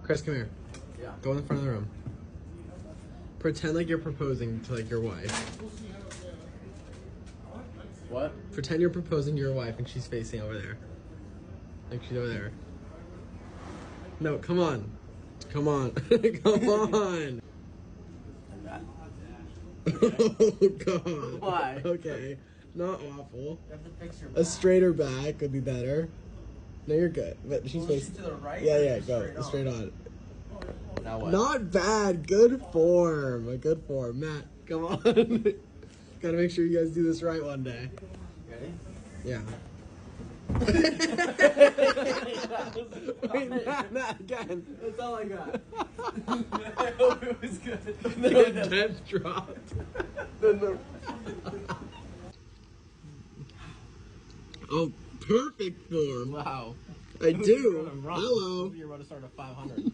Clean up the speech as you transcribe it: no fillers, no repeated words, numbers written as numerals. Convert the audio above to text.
Chris, come here. Yeah. Go in the front of the room. Pretend like you're proposing to like your wife. What? Pretend you're proposing to your wife and she's facing over there. Like she's over there. No, come on. Come on. Come on. Oh god. Why? Okay. Not waffle. You have to fix your A straighter back would be better. No, you're good. But she's Well, facing to the right. Yeah, go. Straight on. Now what? Not bad. Good form. A good form. Matt, come on. Gotta make sure you guys do this right one day. Ready? Yeah. Wait, Matt, again. That's all I got. I hope it was good. The death dropped. Oh, perfect form. Wow. I do. You're Hello. about to start a 500.